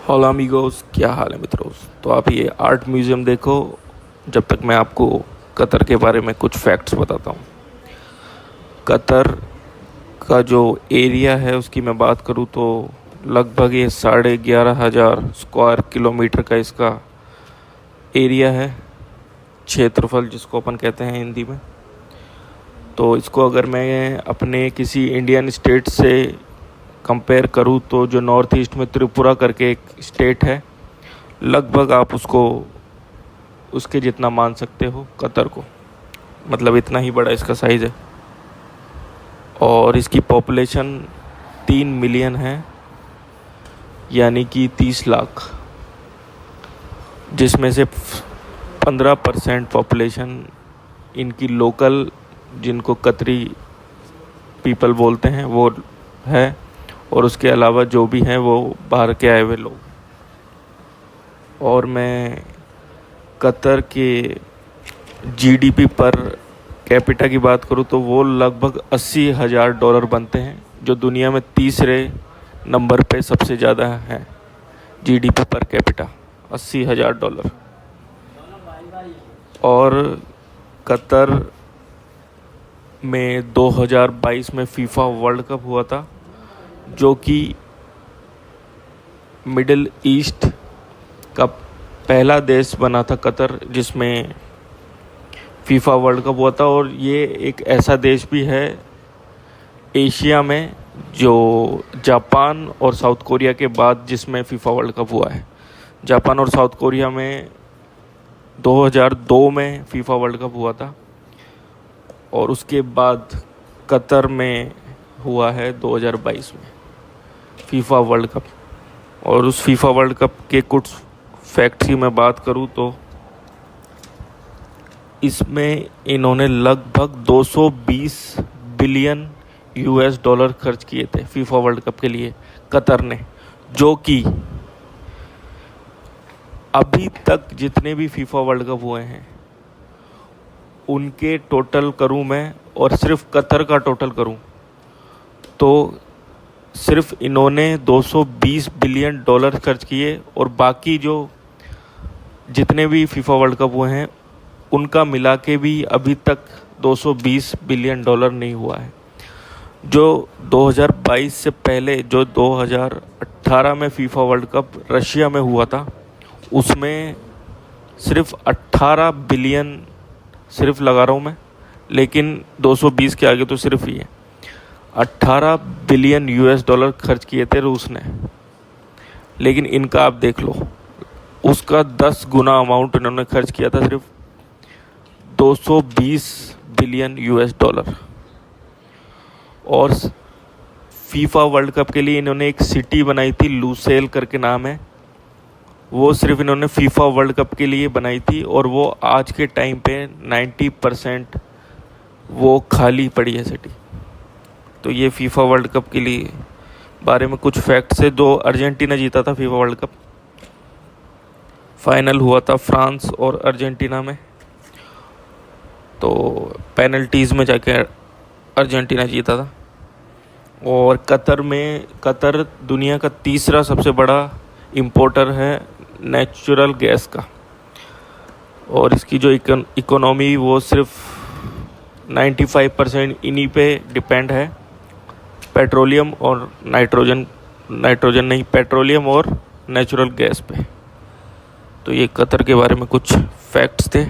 होला अमीगोस, क्या हाल है मित्रों। तो आप ये आर्ट म्यूज़ियम देखो जब तक मैं आपको कतर के बारे में कुछ फैक्ट्स बताता हूँ। कतर का जो एरिया है उसकी मैं बात करूँ तो लगभग ये 11,500 स्क्वायर किलोमीटर का इसका एरिया है, क्षेत्रफल जिसको अपन कहते हैं हिंदी में। तो इसको अगर मैं अपने किसी इंडियन स्टेट से कंपेयर करूँ तो जो नॉर्थ ईस्ट में त्रिपुरा करके एक स्टेट है, लगभग आप उसको उसके जितना मान सकते हो कतर को। मतलब इतना ही बड़ा इसका साइज़ है और इसकी पॉपुलेशन 3 मिलियन है, यानी कि 30 लाख, जिसमें से 15% पॉपुलेशन इनकी लोकल, जिनको कतरी पीपल बोलते हैं, वो है। और उसके अलावा जो भी हैं वो बाहर के आए हुए लोग। और मैं कतर के जीडीपी पर कैपिटा की बात करूँ तो वो लगभग $80,000 बनते हैं, जो दुनिया में तीसरे नंबर पे सबसे ज़्यादा है। GDP per capita $80,000। और कतर में 2022 में फीफा वर्ल्ड कप हुआ था, जो कि मिडिल ईस्ट का पहला देश बना था कतर जिसमें फीफा वर्ल्ड कप हुआ था। और ये एक ऐसा देश भी है एशिया में जो जापान और साउथ कोरिया के बाद जिसमें फीफा वर्ल्ड कप हुआ है। जापान और साउथ कोरिया में 2002 में फीफा वर्ल्ड कप हुआ था और उसके बाद कतर में हुआ है 2022 में फीफा वर्ल्ड कप। और उस फीफा वर्ल्ड कप के कुछ फैक्ट्स की मैं बात करूं तो इसमें इन्होंने लगभग 220 बिलियन US$ खर्च किए थे फीफा वर्ल्ड कप के लिए कतर ने, जो कि अभी तक जितने भी फीफा वर्ल्ड कप हुए हैं उनके टोटल करूं मैं और सिर्फ कतर का टोटल करूं तो सिर्फ इन्होंने $220 बिलियन खर्च किए। और बाकी जो जितने भी फीफा वर्ल्ड कप हुए हैं उनका मिला के भी अभी तक $220 बिलियन नहीं हुआ है। जो 2022 से पहले जो 2018 में फीफा वर्ल्ड कप रशिया में हुआ था, उसमें सिर्फ 18 बिलियन, सिर्फ लगा रहा हूँ मैं, लेकिन 220 के आगे तो सिर्फ ही है, 18 बिलियन US$ खर्च किए थे रूस ने। लेकिन इनका आप देख लो, उसका 10 गुना अमाउंट इन्होंने खर्च किया था, सिर्फ 220 बिलियन US$। और फीफा वर्ल्ड कप के लिए इन्होंने एक सिटी बनाई थी, लूसेल करके नाम है, वो सिर्फ इन्होंने फीफा वर्ल्ड कप के लिए बनाई थी और वो आज के टाइम पे 90% वो खाली पड़ी है सिटी। तो ये फीफा वर्ल्ड कप के लिए बारे में कुछ फैक्ट्स है। जो अर्जेंटीना जीता था फीफा वर्ल्ड कप, फाइनल हुआ था फ्रांस और अर्जेंटीना में, तो पेनल्टीज़ में जाके अर्जेंटीना जीता था। और कतर दुनिया का तीसरा सबसे बड़ा इंपोर्टर है नेचुरल गैस का। और इसकी जो इकोनॉमी वो सिर्फ 95% इन्हीं पे डिपेंड है, पेट्रोलियम और नाइट्रोजन नहीं, पेट्रोलियम और नेचुरल गैस पे। तो ये कतर के बारे में कुछ फैक्ट्स थे।